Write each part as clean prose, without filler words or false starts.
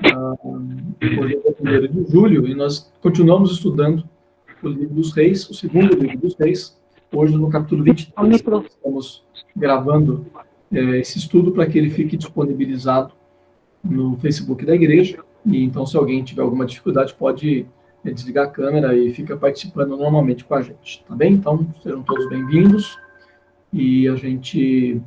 Hoje é dia 1º de julho e nós continuamos estudando o livro dos Reis, o segundo livro dos Reis, hoje no capítulo 23. Estamos gravando esse estudo para que ele fique disponibilizado no Facebook da igreja, e então se alguém tiver alguma dificuldade pode desligar a câmera e fica participando normalmente com a gente, tá bem? Então, sejam todos bem-vindos, e a gente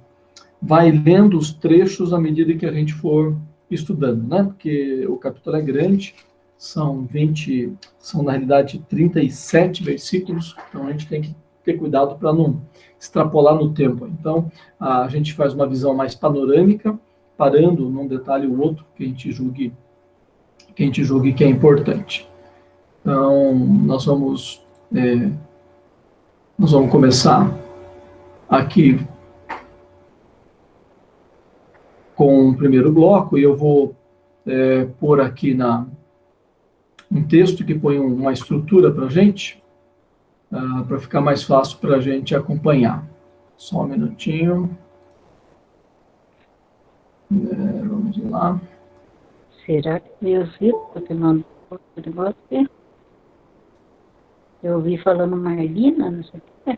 vai lendo os trechos à medida que a gente for estudando, né? Porque o capítulo é grande, são na realidade 37 versículos, então a gente tem que ter cuidado para não extrapolar no tempo. Então, a gente faz uma visão mais panorâmica, parando num detalhe ou outro que a gente julgue que é importante. Então, nós vamos começar aqui com o primeiro bloco, e eu vou pôr aqui um texto que põe uma estrutura para a gente, para ficar mais fácil para a gente acompanhar. Só um minutinho. Vamos lá. Será que Deus viu? Porque não negócio. Eu ouvi falando Marlina, não sei o que.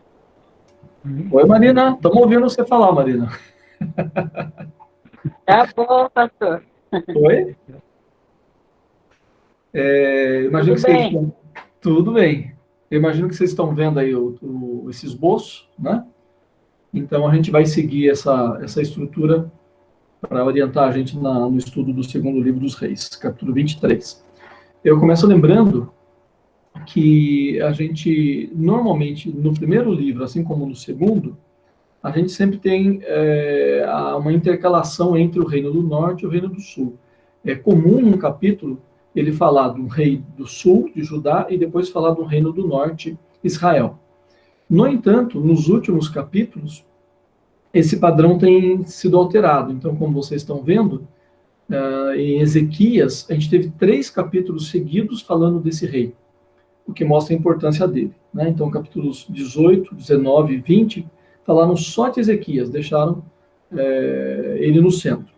Oi, Marina. Estamos ouvindo você falar, Marina. Tá bom, pastor. Oi? Imagino Tudo que bem? vocês... Tudo bem. Eu imagino que vocês estão vendo aí esse esboço, né? Então, a gente vai seguir essa estrutura para orientar a gente no estudo do segundo livro dos Reis, capítulo 23. Eu começo lembrando que a gente, normalmente, no primeiro livro, assim como no segundo, a gente sempre tem uma intercalação entre o Reino do Norte e o Reino do Sul. É comum, num capítulo, ele falar do rei do Sul, de Judá, e depois falar do Reino do Norte, Israel. No entanto, nos últimos capítulos, esse padrão tem sido alterado. Então, como vocês estão vendo, em Ezequias, a gente teve 3 capítulos seguidos falando desse rei, o que mostra a importância dele, né? Então, capítulos 18, 19 e 20 falaram só de Ezequias, deixaram ele no centro.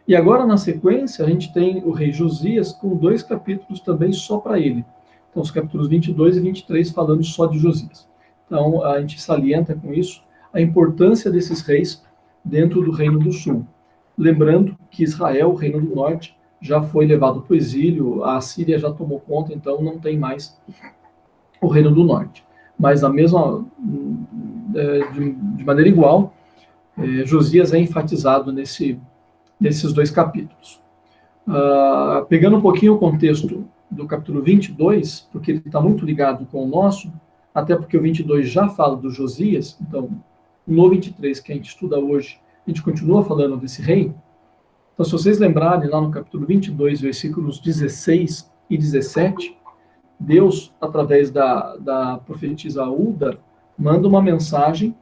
E agora, na sequência, a gente tem o rei Josias com 2 capítulos também só para ele. Então, os capítulos 22 e 23 falando só de Josias. Então, a gente salienta com isso a importância desses reis dentro do Reino do Sul. Lembrando que Israel, o Reino do Norte, já foi levado para o exílio, a Síria já tomou conta, então não tem mais o Reino do Norte. Mas de maneira igual, Josias é enfatizado nesses 2 capítulos. Pegando um pouquinho o contexto do capítulo 22, porque ele está muito ligado com o nosso, até porque o 22 já fala do Josias, então, no 23, que a gente estuda hoje, a gente continua falando desse rei. Então, se vocês lembrarem, lá no capítulo 22, versículos 16 e 17, Deus, através da profetisa Hulda, manda uma mensagem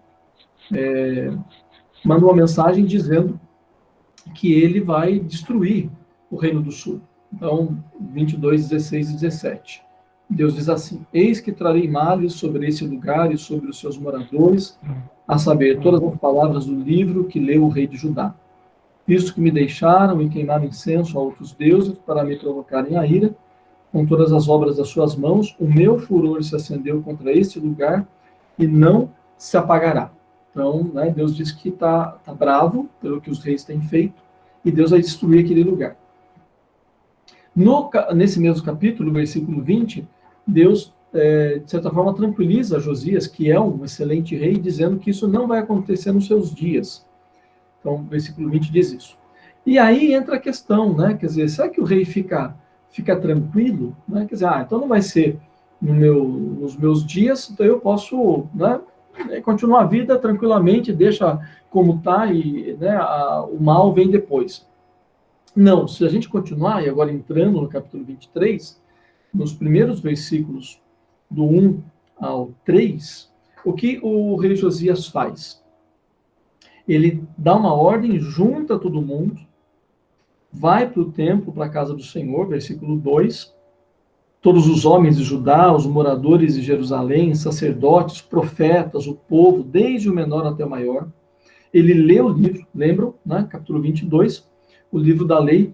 dizendo que ele vai destruir o Reino do Sul. Então, 22, 16 e 17. Deus diz assim: eis que trarei males sobre esse lugar e sobre os seus moradores, a saber, todas as palavras do livro que leu o rei de Judá. Visto que me deixaram e queimaram incenso a outros deuses para me provocarem a ira, com todas as obras das suas mãos, o meu furor se acendeu contra este lugar e não se apagará. Então, né, Deus diz que está bravo pelo que os reis têm feito e Deus vai destruir aquele lugar. Nesse mesmo capítulo, versículo 20, Deus, de certa forma, tranquiliza Josias, que é um excelente rei, dizendo que isso não vai acontecer nos seus dias. Então, o versículo 20 diz isso. E aí entra a questão, né? Quer dizer, será que o rei fica tranquilo? Né? Quer dizer, então não vai ser nos meus dias, então eu posso, né, continuar a vida tranquilamente, deixa como está e, né, o mal vem depois. Não, se a gente continuar, e agora entrando no capítulo 23, nos primeiros versículos do 1 ao 3, o que o rei Josias faz? Ele dá uma ordem, junta todo mundo, vai para o templo, para a casa do Senhor, versículo 2, todos os homens de Judá, os moradores de Jerusalém, sacerdotes, profetas, o povo, desde o menor até o maior. Ele lê o livro, lembram, né? Capítulo 22, o livro da lei,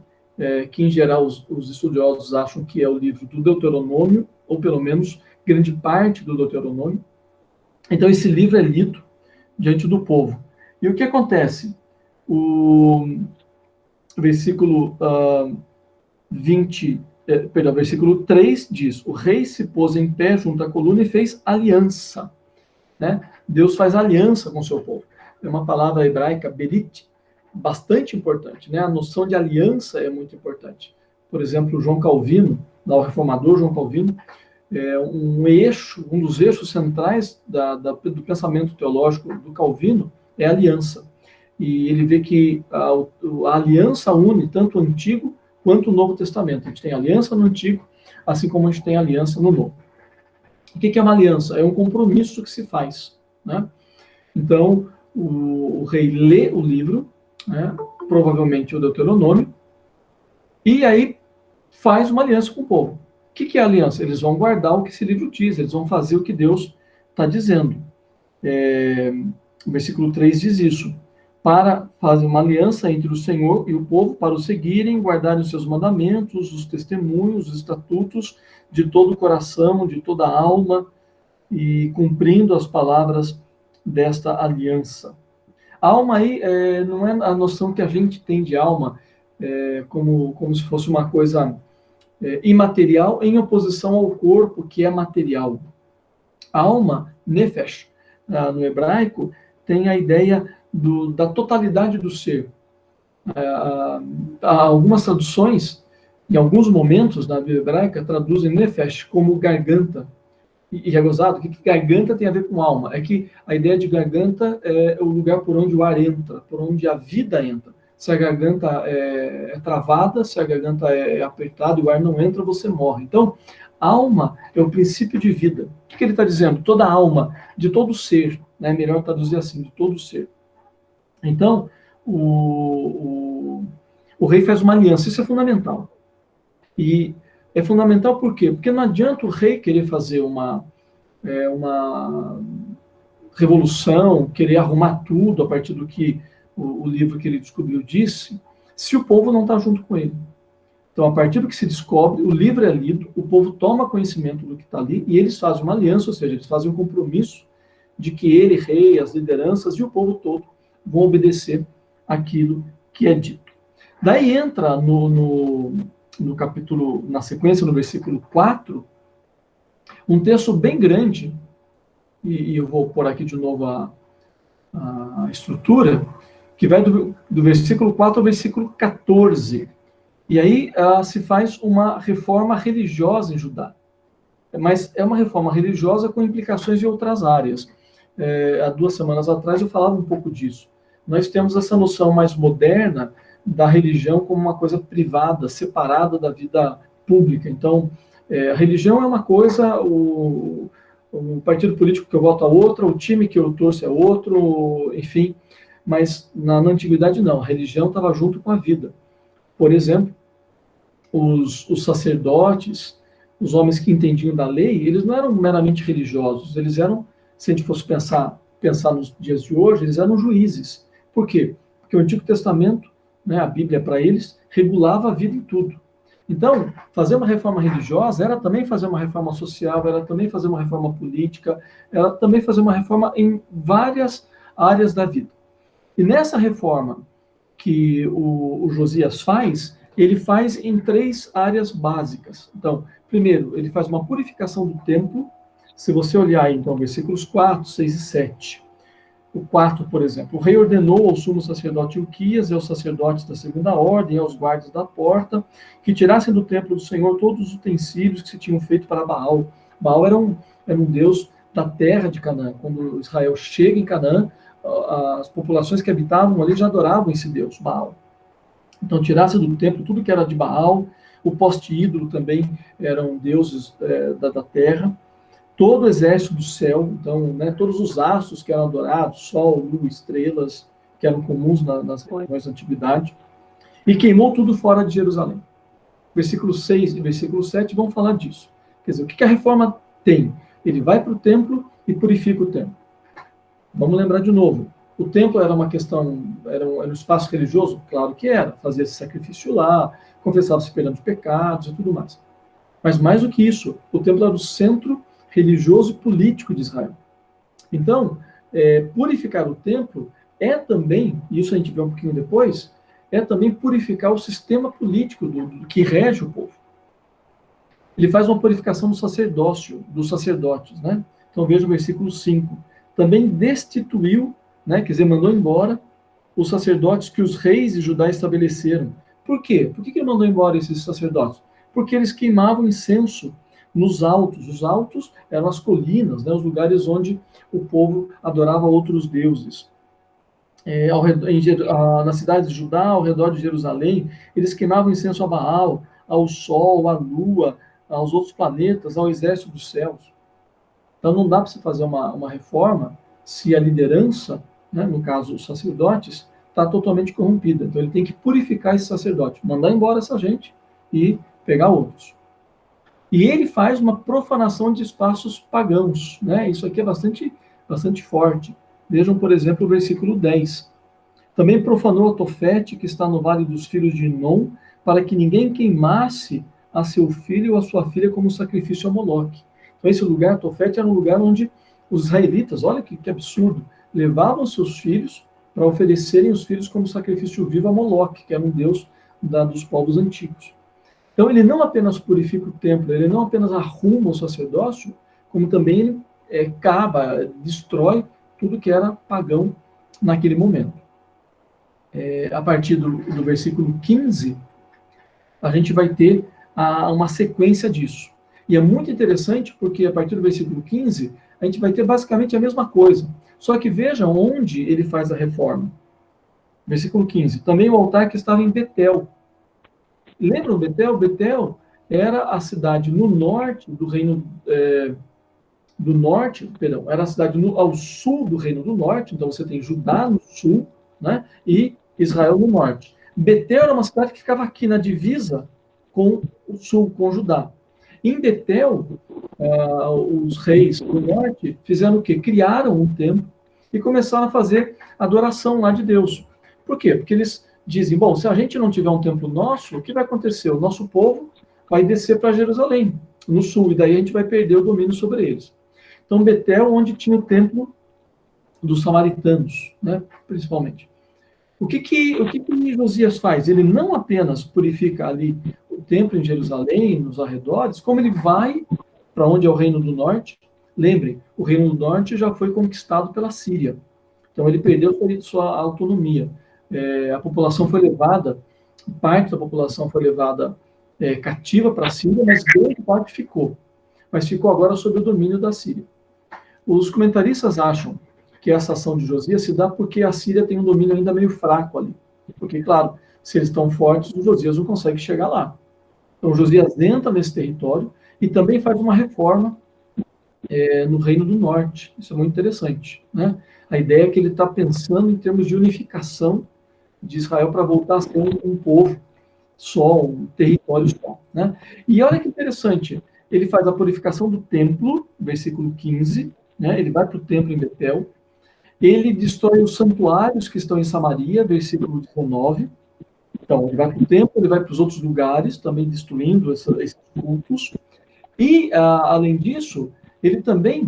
que em geral os estudiosos acham que é o livro do Deuteronômio, ou pelo menos grande parte do Deuteronômio. Então esse livro é lido diante do povo. E o que acontece? O versículo 3 diz: o rei se pôs em pé junto à coluna e fez aliança. Né? Deus faz aliança com o seu povo. É uma palavra hebraica, berit, bastante importante. Né? A noção de aliança é muito importante. Por exemplo, João Calvino, o reformador João Calvino, um dos eixos centrais do pensamento teológico do Calvino é a aliança. E ele vê que a aliança une tanto o Antigo quanto o Novo Testamento. A gente tem aliança no Antigo, assim como a gente tem aliança no Novo. O que é uma aliança? É um compromisso que se faz. Né? Então, o rei lê o livro, né, provavelmente o Deuteronômio, e aí faz uma aliança com o povo. O que é a aliança? Eles vão guardar o que esse livro diz, eles vão fazer o que Deus está dizendo. O versículo 3 diz isso. Para fazer uma aliança entre o Senhor e o povo, para o seguirem, guardarem os seus mandamentos, os testemunhos, os estatutos, de todo o coração, de toda a alma, e cumprindo as palavras desta aliança. Alma aí não é a noção que a gente tem de alma, como se fosse uma coisa imaterial em oposição ao corpo, que é material. Alma, nefesh, no hebraico, tem a ideia da totalidade do ser. Há algumas traduções, em alguns momentos na Bíblia hebraica, traduzem nefesh como garganta. E é gozado, o que garganta tem a ver com alma? É que a ideia de garganta é o lugar por onde o ar entra, por onde a vida entra. Se a garganta é travada, se a garganta é apertada e o ar não entra, você morre. Então, alma é o princípio de vida. O que ele está dizendo? Toda alma, de todo ser, né? Melhor traduzir assim, de todo ser. Então, o rei faz uma aliança, isso é fundamental. E é fundamental por quê? Porque não adianta o rei querer fazer uma revolução, querer arrumar tudo a partir do que o livro que ele descobriu disse, se o povo não está junto com ele. Então, a partir do que se descobre, o livro é lido, o povo toma conhecimento do que está ali, e eles fazem uma aliança, ou seja, eles fazem um compromisso de que ele, rei, as lideranças e o povo todo vão obedecer aquilo que é dito. Daí entra no capítulo, na sequência, no versículo 4, um texto bem grande, e eu vou pôr aqui de novo a estrutura, que vai do versículo 4 ao versículo 14. E aí se faz uma reforma religiosa em Judá. Mas é uma reforma religiosa com implicações em outras áreas. Há 2 semanas atrás eu falava um pouco disso. Nós temos essa noção mais moderna da religião como uma coisa privada, separada da vida pública. Então, a religião é uma coisa, o partido político que eu voto é outra, o time que eu torço é outro, enfim. Mas na antiguidade não, a religião estava junto com a vida. Por exemplo, os sacerdotes, os homens que entendiam da lei, eles não eram meramente religiosos, eles eram, se a gente fosse pensar nos dias de hoje, eles eram juízes. Por quê? Porque o Antigo Testamento, né, a Bíblia para eles, regulava a vida em tudo. Então, fazer uma reforma religiosa era também fazer uma reforma social, era também fazer uma reforma política, era também fazer uma reforma em várias áreas da vida. E nessa reforma que o Josias faz, ele faz em 3 áreas básicas. Então, primeiro, ele faz uma purificação do templo. Se você olhar aí, então, versículos 4, 6 e 7. O 4, por exemplo, o rei ordenou ao sumo sacerdote Ilquias e aos sacerdotes da segunda ordem, aos guardas da porta, que tirassem do templo do Senhor todos os utensílios que se tinham feito para Baal. Baal era um deus da terra de Canaã. Quando Israel chega em Canaã, as populações que habitavam ali já adoravam esse deus, Baal. Então, tirasse do templo tudo que era de Baal, o poste ídolo também eram deuses da terra, todo o exército do céu, então, né, todos os astros que eram adorados, sol, lua, estrelas, que eram comuns nas regiões da antiguidade, e queimou tudo fora de Jerusalém. Versículo 6 e versículo 7 vão falar disso. Quer dizer, o que a reforma tem? Ele vai para o templo e purifica o templo. Vamos lembrar de novo. O templo era uma questão, era um espaço religioso? Claro que era. Fazia esse sacrifício lá, confessava-se perante os pecados e tudo mais. Mas mais do que isso, o templo era o centro religioso e político de Israel. Então, purificar o templo é também, e isso a gente vê um pouquinho depois, é também purificar o sistema político do que rege o povo. Ele faz uma purificação do sacerdócio, dos sacerdotes, né? Então veja o versículo 5. Também destituiu, né, quer dizer, mandou embora os sacerdotes que os reis de Judá estabeleceram. Por quê? Por que ele mandou embora esses sacerdotes? Porque eles queimavam incenso nos altos. Os altos eram as colinas, né, os lugares onde o povo adorava outros deuses. Na cidade de Judá, ao redor de Jerusalém, eles queimavam incenso a Baal, ao sol, à lua, aos outros planetas, ao exército dos céus. Então não dá para se fazer uma reforma se a liderança, né, no caso os sacerdotes, está totalmente corrompida. Então ele tem que purificar esse sacerdote, mandar embora essa gente e pegar outros. E ele faz uma profanação de espaços pagãos, né? Isso aqui é bastante forte. Vejam, por exemplo, o versículo 10. Também profanou a Tofete, que está no vale dos filhos de Inom, para que ninguém queimasse a seu filho ou a sua filha como sacrifício a Moloque. Então, esse lugar, Tofete, era um lugar onde os israelitas, olha que absurdo, levavam seus filhos para oferecerem os filhos como sacrifício vivo a Moloque, que era um deus dos povos antigos. Então, ele não apenas purifica o templo, ele não apenas arruma o sacerdócio, como também ele destrói tudo que era pagão naquele momento. A partir do versículo 15, a gente vai ter uma sequência disso. E é muito interessante porque a partir do versículo 15, a gente vai ter basicamente a mesma coisa. Só que vejam onde ele faz a reforma. Versículo 15. Também o altar que estava em Betel. Lembram Betel? Betel era a cidade no norte do reino do norte, perdão, era a cidade ao sul do reino do norte, então você tem Judá no sul, né, e Israel no norte. Betel era uma cidade que ficava aqui na divisa com o sul, com Judá. Em Betel, os reis do norte fizeram o quê? Criaram um templo e começaram a fazer adoração lá de Deus. Por quê? Porque eles dizem, bom, se a gente não tiver um templo nosso, o que vai acontecer? O nosso povo vai descer para Jerusalém, no sul, e daí a gente vai perder o domínio sobre eles. Então, Betel, onde tinha o templo dos samaritanos, né, principalmente. O que Josias faz? Ele não apenas purifica ali o templo em Jerusalém, nos arredores, como ele vai para onde é o Reino do Norte. Lembrem, o Reino do Norte já foi conquistado pela Síria. Então, ele perdeu sua autonomia. A população foi levada, parte da população foi levada cativa para a Síria, mas grande parte ficou. Mas ficou agora sob o domínio da Síria. Os comentaristas acham que essa ação de Josias se dá porque a Síria tem um domínio ainda meio fraco ali. Porque, claro, se eles estão fortes, o Josias não consegue chegar lá. Então, Josias entra nesse território e também faz uma reforma no Reino do Norte. Isso é muito interessante, né? A ideia é que ele está pensando em termos de unificação de Israel para voltar a ser um povo só, um território só, né? E olha que interessante, ele faz a purificação do templo, versículo 15, né? Ele vai para o templo em Betel, ele destrói os santuários que estão em Samaria, versículo 19. Então, ele vai para o templo, ele vai para os outros lugares, também destruindo esses cultos. E, além disso, ele também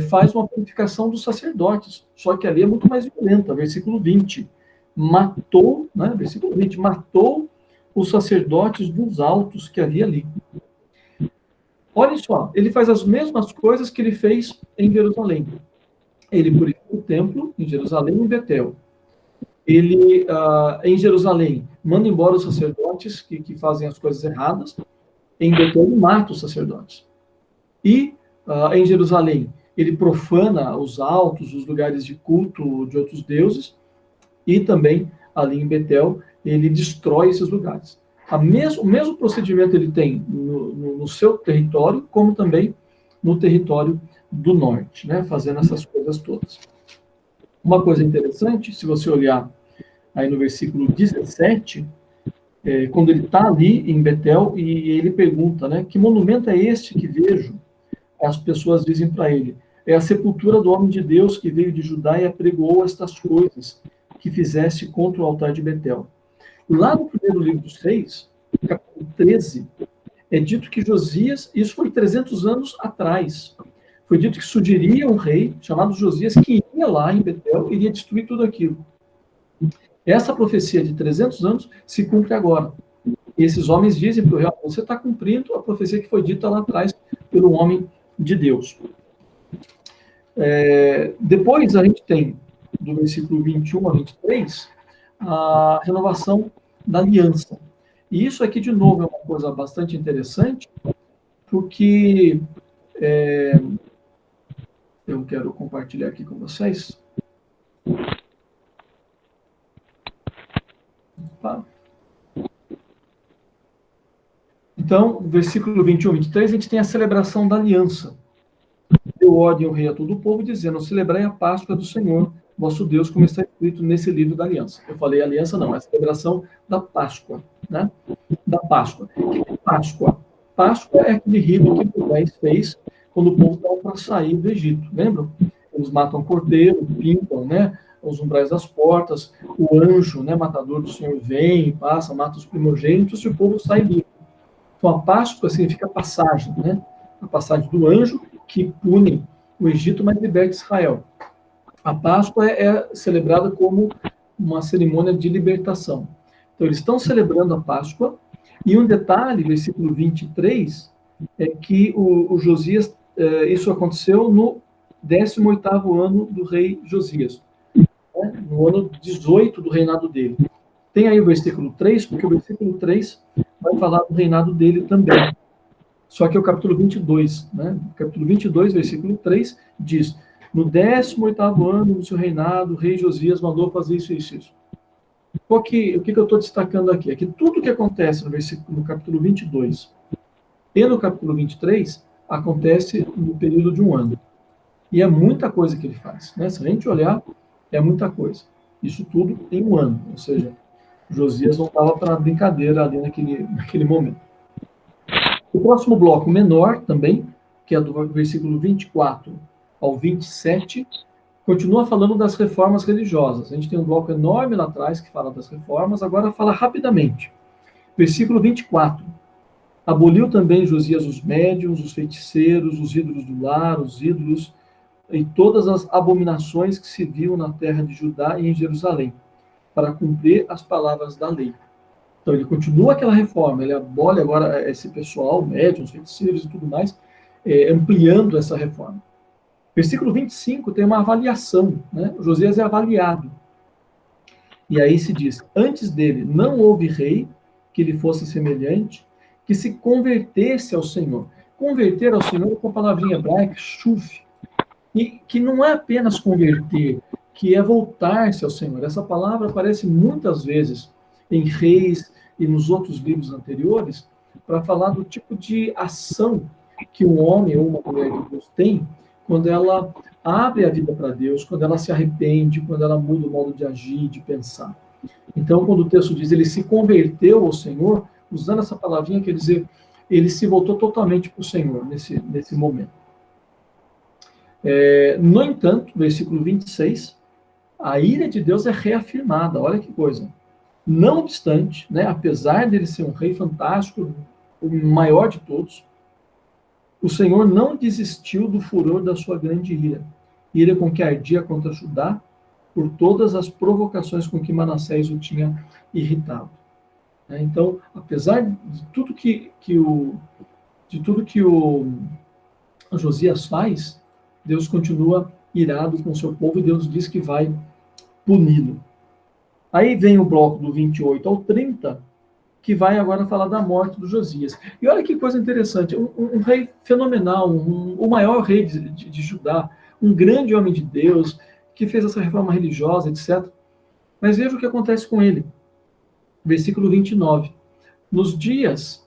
faz uma purificação dos sacerdotes, só que ali é muito mais violenta, versículo 20. Matou, né, versículo 20, matou os sacerdotes dos altos que havia ali. Olha só, ele faz as mesmas coisas que ele fez em Jerusalém. Ele purifica o templo em Jerusalém e em Betel. Ele, em Jerusalém, manda embora os sacerdotes que fazem as coisas erradas. Em Betel, ele mata os sacerdotes. E, em Jerusalém, ele profana os altos, os lugares de culto de outros deuses. E também, ali em Betel, ele destrói esses lugares. O mesmo procedimento ele tem no seu território, como também no território do norte, né, fazendo essas coisas todas. Uma coisa interessante, se você olhar aí no versículo 17, quando ele está ali em Betel, e ele pergunta, né, que monumento é este que vejo? As pessoas dizem para ele, é a sepultura do homem de Deus que veio de Judá e apregoou estas coisas que fizeste contra o altar de Betel. Lá no primeiro livro dos Reis, capítulo 13, é dito que Josias, isso foi 300 anos atrás, foi dito que surgiria um rei chamado Josias que iria lá em Betel e iria destruir tudo aquilo. Essa profecia de 300 anos se cumpre agora. E esses homens dizem para o rei, você está cumprindo a profecia que foi dita lá atrás pelo homem de Deus. Depois a gente tem, do versículo 21 a 23, a renovação da aliança. E isso aqui, de novo, é uma coisa bastante interessante, porque eu quero compartilhar aqui com vocês. Tá? Então, versículo 21 e 23, a gente tem a celebração da aliança. Deu ordem ao rei a todo o povo, dizendo, celebrai a Páscoa do Senhor, vosso Deus, como está escrito nesse livro da aliança. Eu falei aliança, não, é a celebração da Páscoa, né? Da Páscoa. O que é Páscoa? Páscoa é aquele rito que Moisés fez quando o povo estava para sair do Egito, lembram? Eles matam o cordeiro, pintam, né, os umbrais das portas, o anjo, né, matador do Senhor, vem, passa, mata os primogênitos e o povo sai livre. Então, a Páscoa significa passagem, né? A passagem do anjo que pune o Egito, mas liberta Israel. A Páscoa é celebrada como uma cerimônia de libertação. Então, eles estão celebrando a Páscoa, e um detalhe, versículo 23, é que o Josias, isso aconteceu no 18º ano do rei Josias, né? No ano 18 do reinado dele. Tem aí o versículo 3, porque o versículo 3 vai falar do reinado dele também. Só que é o capítulo 22, né? O capítulo 22, versículo 3, diz, no 18º ano do seu reinado, o rei Josias mandou fazer isso e isso. O que eu estou destacando aqui? É que tudo que acontece no capítulo 22 e no capítulo 23 acontece no período de um ano. E é muita coisa que ele faz, né? Se a gente olhar, é muita coisa. Isso tudo em um ano, ou seja, Josias não estava para brincadeira ali naquele momento. O próximo bloco menor também, que é do versículo 24 ao 27, continua falando das reformas religiosas. A gente tem um bloco enorme lá atrás que fala das reformas, agora fala rapidamente. Versículo 24. Aboliu também Josias os médiuns, os feiticeiros, os ídolos do lar, os ídolos e todas as abominações que se viam na terra de Judá e em Jerusalém, para cumprir as palavras da lei. Então, ele continua aquela reforma, ele abole agora esse pessoal, médiuns, feiticeiros e tudo mais, ampliando essa reforma. Versículo 25 tem uma avaliação, né? O Josias é avaliado. E aí se diz, antes dele não houve rei que lhe fosse semelhante, que se convertesse ao Senhor. Converter ao Senhor é com a palavrinha hebraica, shuv, e que não é apenas converter, que é voltar-se ao Senhor. Essa palavra aparece muitas vezes em Reis e nos outros livros anteriores, para falar do tipo de ação que um homem ou uma mulher de Deus tem quando ela abre a vida para Deus, quando ela se arrepende, quando ela muda o modo de agir, de pensar. Então, quando o texto diz ele se converteu ao Senhor, usando essa palavrinha, quer dizer, ele se voltou totalmente para o Senhor nesse momento. No entanto, versículo 26, a ira de Deus é reafirmada, olha que coisa. Não obstante, né, apesar dele ser um rei fantástico, o maior de todos, o Senhor não desistiu do furor da sua grande ira com que ardia contra Judá, por todas as provocações com que Manassés o tinha irritado. Então, apesar de tudo que o Josias faz, Deus continua irado com o seu povo e Deus diz que vai puni-lo. Aí vem o bloco do 28 ao 30, que vai agora falar da morte do Josias. E olha que coisa interessante, um rei fenomenal, o maior rei de Judá, um grande homem de Deus, que fez essa reforma religiosa, etc. Mas veja o que acontece com ele. Versículo 29. Nos dias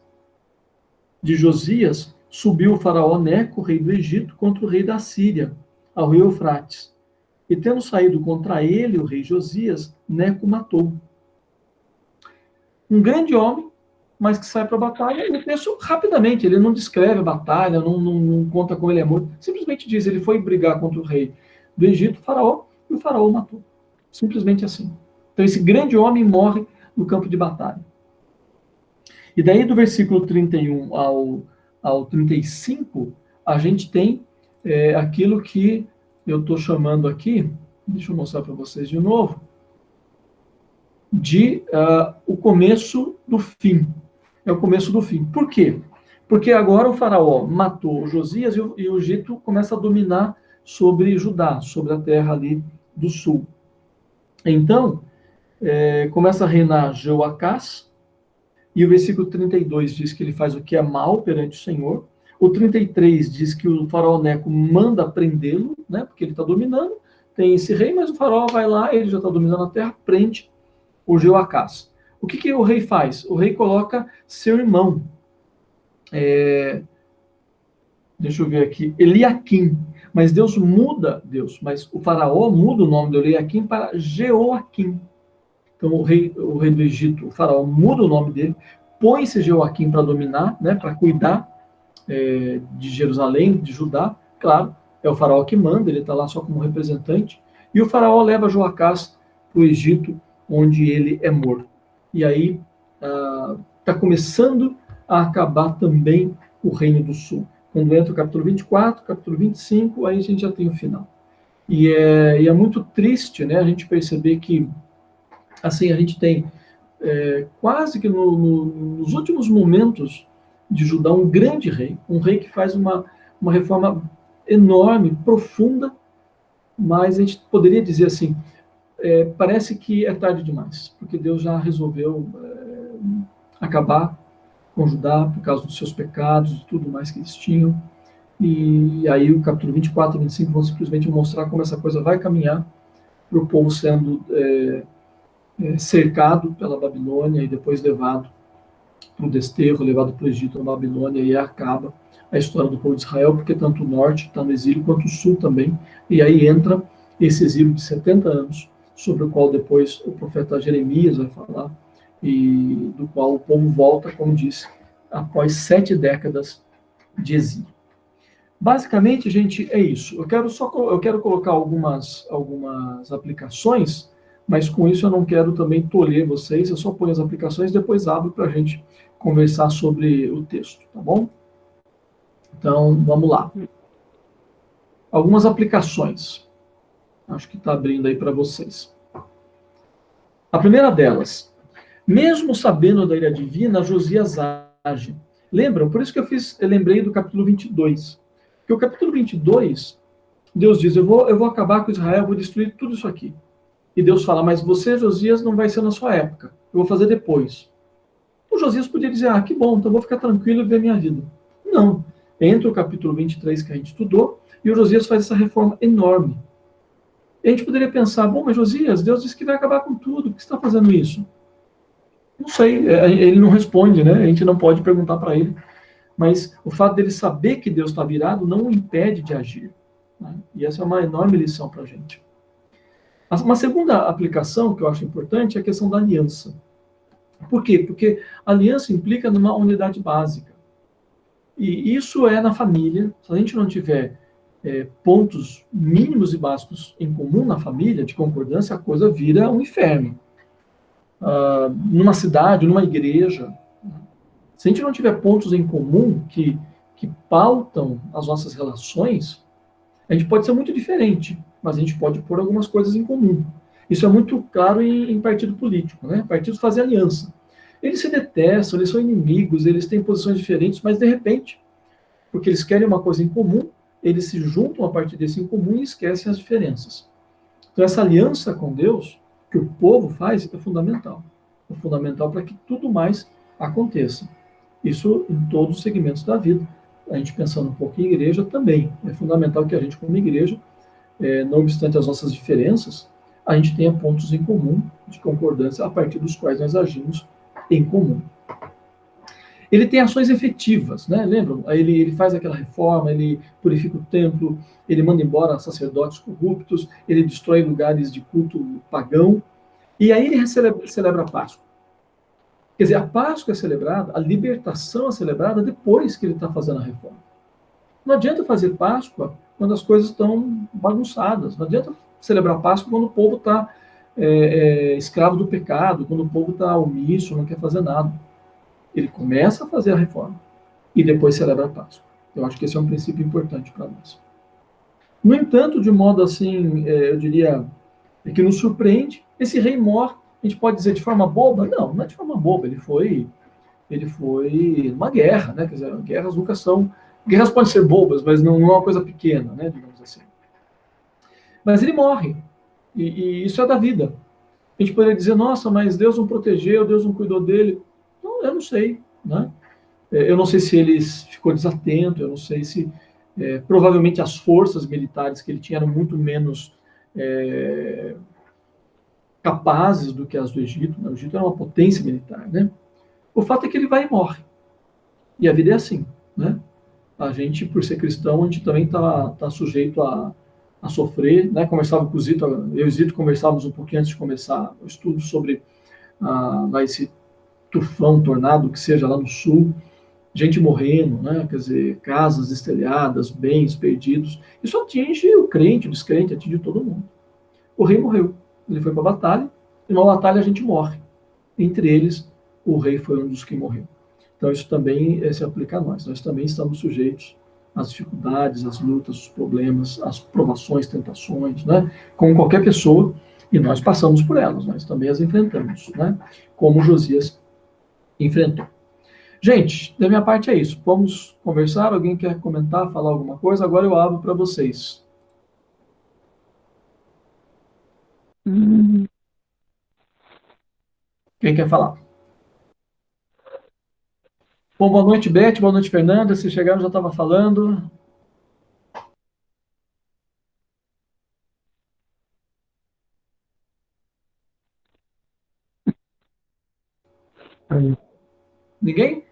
de Josias, subiu o faraó Neco, rei do Egito, contra o rei da Síria, ao rio Eufrates. E tendo saído contra ele, o rei Josias, Neco matou. Um grande homem, mas que sai para a batalha, e o texto rapidamente, ele não descreve a batalha, não conta como ele é morto, simplesmente diz, ele foi brigar contra o rei do Egito, o faraó, e o faraó o matou. Simplesmente assim. Então esse grande homem morre no campo de batalha. E daí do versículo 31 ao 35, a gente tem aquilo que eu estou chamando aqui, deixa eu mostrar para vocês de novo, de o começo do fim. É o começo do fim. Por quê? Porque agora o faraó matou Josias e o Egito começa a dominar sobre Judá, sobre a terra ali do sul. Então, começa a reinar Jeoacás, e o versículo 32 diz que ele faz o que é mal perante o Senhor. O 33 diz que o faraó Neco manda prendê-lo, né, porque ele está dominando, tem esse rei, mas o faraó vai lá, ele já está dominando a terra, prende o Jeoacás. O que o rei faz? O rei coloca seu irmão, deixa eu ver aqui, Eliaquim, mas mas o faraó muda o nome de Eliaquim para Jeoaquim. Então o rei do Egito, o faraó, muda o nome dele, põe esse Jeoaquim para dominar, né, para cuidar de Jerusalém, de Judá. Claro, é o faraó que manda, ele está lá só como representante. E o faraó leva Joacás para o Egito, onde ele é morto. E aí está começando a acabar também o Reino do Sul. Quando entra o capítulo 24, capítulo 25, aí a gente já tem o final. E é muito triste, né, a gente perceber que assim, a gente tem quase que nos últimos momentos de Judá um grande rei, um rei que faz uma reforma enorme, profunda, mas a gente poderia dizer assim, parece que é tarde demais, porque Deus já resolveu acabar com Judá por causa dos seus pecados e tudo mais que eles tinham. E aí o capítulo 24 e 25 vão simplesmente mostrar como essa coisa vai caminhar para o povo sendo cercado pela Babilônia e depois levado para o desterro, levado para o Egito, na Babilônia, e acaba a história do povo de Israel, porque tanto o norte está no exílio, quanto o sul também, e aí entra esse exílio de 70 anos, sobre o qual depois o profeta Jeremias vai falar, e do qual o povo volta, como disse, após 7 décadas de exílio. Basicamente, gente, é isso. Eu quero colocar algumas aplicações, mas com isso eu não quero também tolher vocês, eu só ponho as aplicações e depois abro para a gente conversar sobre o texto, tá bom? Então, vamos lá. Algumas aplicações. Acho que está abrindo aí para vocês. A primeira delas, mesmo sabendo da ira divina, Josias age. Lembram? Por isso que eu lembrei do capítulo 22. Porque o capítulo 22, Deus diz, eu vou acabar com Israel, eu vou destruir tudo isso aqui. E Deus fala, mas você, Josias, não vai ser na sua época. Eu vou fazer depois. O Josias podia dizer, que bom, então eu vou ficar tranquilo e ver minha vida. Não. Entra o capítulo 23 que a gente estudou, e o Josias faz essa reforma enorme. E a gente poderia pensar, bom, mas Josias, Deus disse que vai acabar com tudo, por que você está fazendo isso? Não sei, ele não responde, né? A gente não pode perguntar para ele. Mas o fato dele saber que Deus está virado não o impede de agir. Né? E essa é uma enorme lição para a gente. Uma segunda aplicação que eu acho importante é a questão da aliança. Por quê? Porque a aliança implica numa unidade básica. E isso é na família. Se a gente não tiver pontos mínimos e básicos em comum na família, de concordância, a coisa vira um inferno. Numa cidade, numa igreja, se a gente não tiver pontos em comum que pautam as nossas relações, a gente pode ser muito diferente, mas a gente pode pôr algumas coisas em comum. Isso é muito claro em partido político, né? Partidos fazem aliança. Eles se detestam, eles são inimigos, eles têm posições diferentes, mas de repente, porque eles querem uma coisa em comum, eles se juntam a partir desse em comum e esquecem as diferenças. Então essa aliança com Deus, que o povo faz, é fundamental. É fundamental para que tudo mais aconteça. Isso em todos os segmentos da vida. A gente pensando um pouco em igreja também. É fundamental que a gente, como igreja, não obstante as nossas diferenças, a gente tenha pontos em comum, de concordância, a partir dos quais nós agimos em comum. Ele tem ações efetivas, né? Lembram? Ele faz aquela reforma, ele purifica o templo, ele manda embora sacerdotes corruptos, ele destrói lugares de culto pagão, e aí ele celebra a Páscoa. Quer dizer, a Páscoa é celebrada, a libertação é celebrada depois que ele está fazendo a reforma. Não adianta fazer Páscoa quando as coisas estão bagunçadas. Não adianta celebrar Páscoa quando o povo está escravo do pecado, quando o povo está omisso, não quer fazer nada. Ele começa a fazer a reforma e depois celebra a Páscoa. Eu acho que esse é um princípio importante para nós. No entanto, de modo assim, eu diria, que nos surpreende, esse rei morre, a gente pode dizer de forma boba? Não, não é de forma boba, ele foi uma guerra, né? Quer dizer, guerras nunca são, guerras podem ser bobas, mas não é uma coisa pequena, né? Digamos assim. Mas ele morre, e isso é da vida. A gente poderia dizer, nossa, mas Deus não protegeu, Deus não cuidou dele. Não, eu não sei, né? Eu não sei se ele ficou desatento, eu não sei se provavelmente as forças militares que ele tinha eram muito menos capazes do que as do Egito. Né? O Egito era uma potência militar, né? O fato é que ele vai e morre. E a vida é assim, né? A gente, por ser cristão, a gente também tá sujeito a sofrer, né? Conversava com o Zito, eu e o Zito conversávamos um pouquinho antes de começar o estudo sobre esse tufão, tornado, que seja lá no sul, gente morrendo, né? Quer dizer, casas estelhadas, bens perdidos. Isso atinge o crente, o descrente, atinge todo mundo. O rei morreu. Ele foi para a batalha, e numa batalha a gente morre. Entre eles, o rei foi um dos que morreu. Então, isso também se aplica a nós. Nós também estamos sujeitos às dificuldades, às lutas, aos problemas, às provações, tentações, né? Como qualquer pessoa, e nós passamos por elas, nós também as enfrentamos, né? Como Josias enfrentou. Gente, da minha parte é isso. Vamos conversar? Alguém quer comentar, falar alguma coisa? Agora eu abro para vocês. Quem quer falar? Bom, boa noite, Beth. Boa noite, Fernanda. Se chegaram, já estava falando. Ninguém?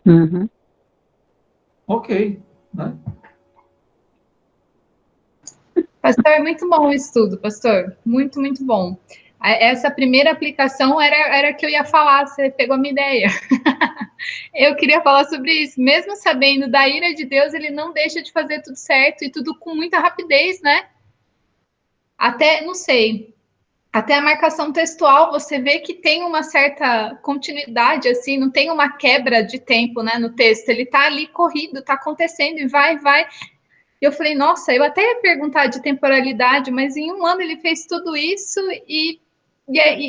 Uhum. Ok. Né? Pastor, é muito bom o estudo, pastor. Muito, muito bom. Essa primeira aplicação era que eu ia falar, você pegou a minha ideia. Eu queria falar sobre isso. Mesmo sabendo da ira de Deus, ele não deixa de fazer tudo certo e tudo com muita rapidez, né? Até, não sei, até a marcação textual, você vê que tem uma certa continuidade, assim, não tem uma quebra de tempo, né, no texto. Ele tá ali corrido, tá acontecendo e vai. Eu falei, nossa, eu até ia perguntar de temporalidade, mas em um ano ele fez tudo isso e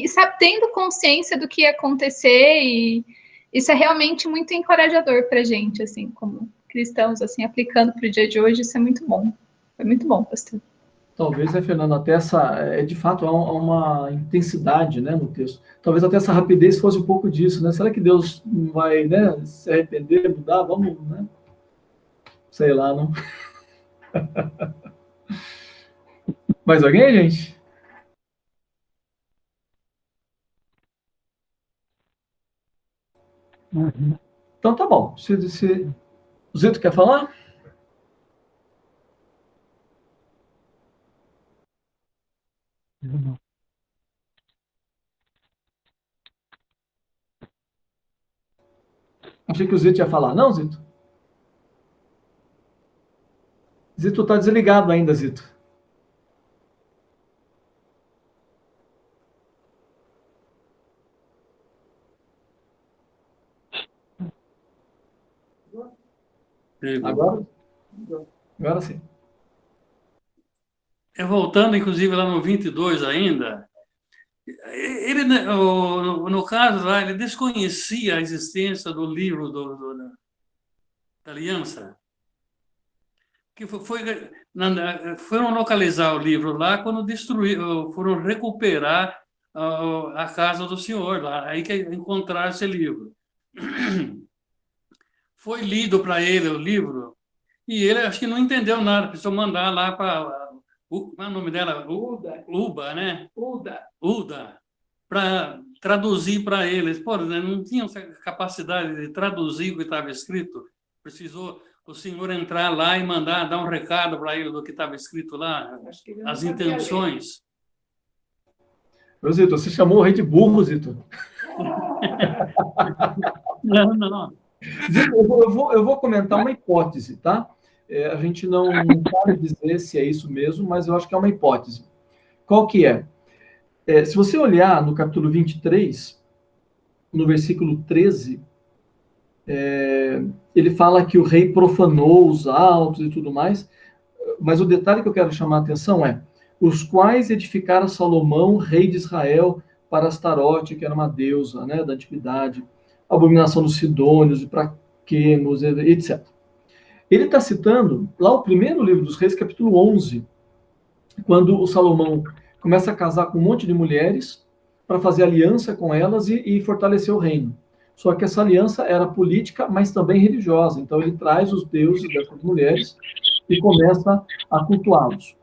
sabe, tendo consciência do que ia acontecer, e isso é realmente muito encorajador para a gente, assim, como cristãos, assim, aplicando para o dia de hoje, isso é muito bom. Foi muito bom, pastor. Talvez, né, Fernando, até de fato, há uma intensidade, né, no texto. Talvez até essa rapidez fosse um pouco disso, né? Será que Deus não vai, né, se arrepender, mudar? Vamos, né? Sei lá, não. Mais alguém, gente? Uhum. Então tá bom. Se o Zito quer falar? Uhum. Achei que o Zito ia falar. Não, Zito? Zito tá desligado ainda, Zito. Agora? Agora sim. Voltando, inclusive, lá no 22 ainda, ele, né, no caso lá, ele desconhecia a existência do livro da aliança. Que foram localizar o livro lá quando foram recuperar a casa do senhor lá, aí que encontraram esse livro. Foi lido para ele o livro e ele acho que não entendeu nada, precisou mandar lá para qual é o nome dela? Uba, né? Uda, para traduzir para eles. Pô, né, não tinham capacidade de traduzir o que estava escrito. Precisou o senhor entrar lá e dar um recado para ele do que estava escrito lá, as intenções. Ô, Zito, você chamou o rei de burro, Zito. Não, não. Eu vou comentar uma hipótese, tá? A gente não pode dizer se é isso mesmo, mas eu acho que é uma hipótese. Qual que é? Se você olhar no capítulo 23, no versículo 13, ele fala que o rei profanou os altos e tudo mais, mas o detalhe que eu quero chamar a atenção é: os quais edificaram Salomão, rei de Israel, para Astarote, que era uma deusa, né, da antiguidade, a abominação dos sidônios, e para Quemos, etc. Ele está citando lá o primeiro livro dos Reis, capítulo 11, quando o Salomão começa a casar com um monte de mulheres para fazer aliança com elas e fortalecer o reino. Só que essa aliança era política, mas também religiosa. Então ele traz os deuses dessas mulheres e começa a cultuá-los.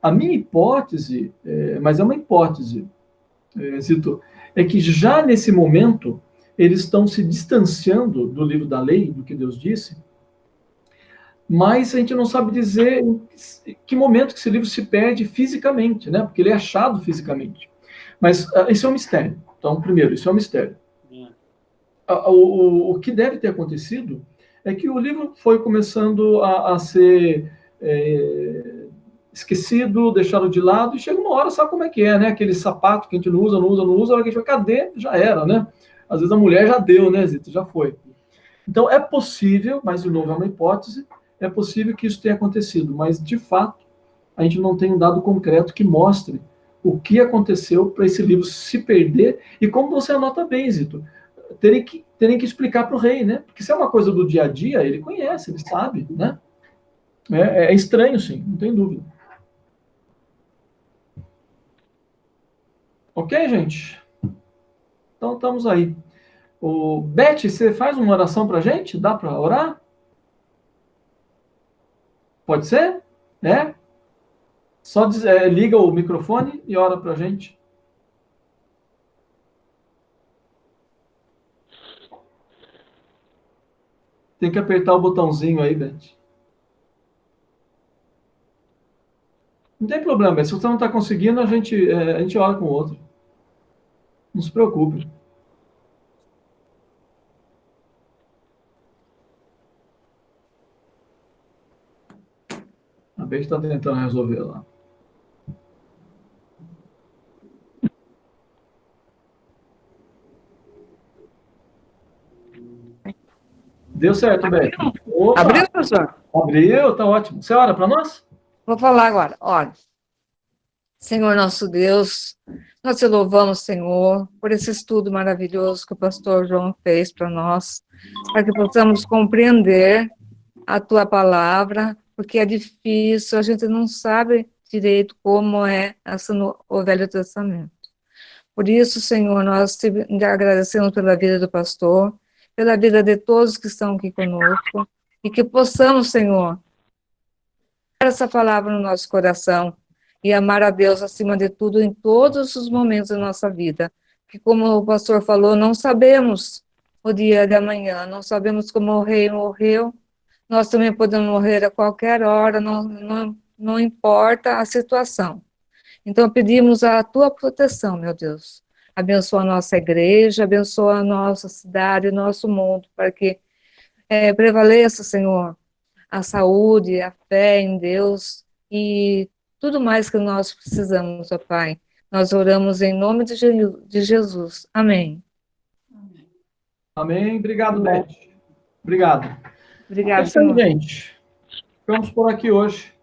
A minha hipótese, mas é uma hipótese, Zito, é que já nesse momento eles estão se distanciando do livro da lei, do que Deus disse, mas a gente não sabe dizer em que momento que esse livro se perde fisicamente, né? Porque ele é achado fisicamente. Mas isso é um mistério. Então, primeiro, isso é um mistério. O que deve ter acontecido é que o livro foi começando a ser esquecido, deixado de lado, e chega uma hora, sabe como é que é, né? Aquele sapato que a gente não usa, a hora que a gente vai, cadê? Já era, né? Às vezes a mulher já deu, né, Zito? Já foi. Então, é possível, mas de novo é uma hipótese, é possível que isso tenha acontecido, mas de fato a gente não tem um dado concreto que mostre o que aconteceu para esse livro se perder, e como você anota bem, Zito, terem que explicar para o rei, né? Porque se é uma coisa do dia a dia, ele conhece, ele sabe, né? É estranho, sim, não tem dúvida. Ok, gente? Então estamos aí. Beth, você faz uma oração para a gente? Dá para orar? Pode ser? Né? Só liga o microfone e ora para a gente. Tem que apertar o botãozinho aí, Beth. Não tem problema, se você não está conseguindo, a gente ora com o outro. Não se preocupe. A Beth está tentando resolver lá. Deu certo, Beth. Opa, Abriu, professor? abriu, tá ótimo. Você ora para nós? Vou falar agora. Olha, Senhor nosso Deus, nós te louvamos, Senhor, por esse estudo maravilhoso que o pastor João fez para nós, para que possamos compreender a tua palavra, porque é difícil, a gente não sabe direito como é essa o Velho Testamento. Por isso, Senhor, nós te agradecemos pela vida do pastor, pela vida de todos que estão aqui conosco, e que possamos, Senhor, essa palavra no nosso coração e amar a Deus acima de tudo em todos os momentos da nossa vida. Que, como o pastor falou, não sabemos o dia de amanhã, não sabemos como o rei morreu, nós também podemos morrer a qualquer hora, não importa a situação. Então, pedimos a tua proteção, meu Deus. Abençoa a nossa igreja, abençoa a nossa cidade, o nosso mundo, para que prevaleça, Senhor, a saúde, a fé em Deus e tudo mais que nós precisamos, ó Pai. Nós oramos em nome de Jesus. Amém. Amém. Obrigado, Beth. Obrigado. Obrigada, É isso aí, Senhor. gente. Ficamos por aqui hoje.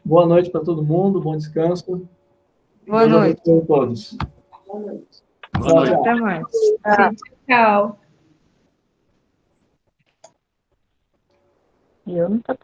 Boa noite para todo mundo, bom descanso. Boa noite. Deus abençoe a todos. Boa noite. Até mais. Tchau. Eu não estou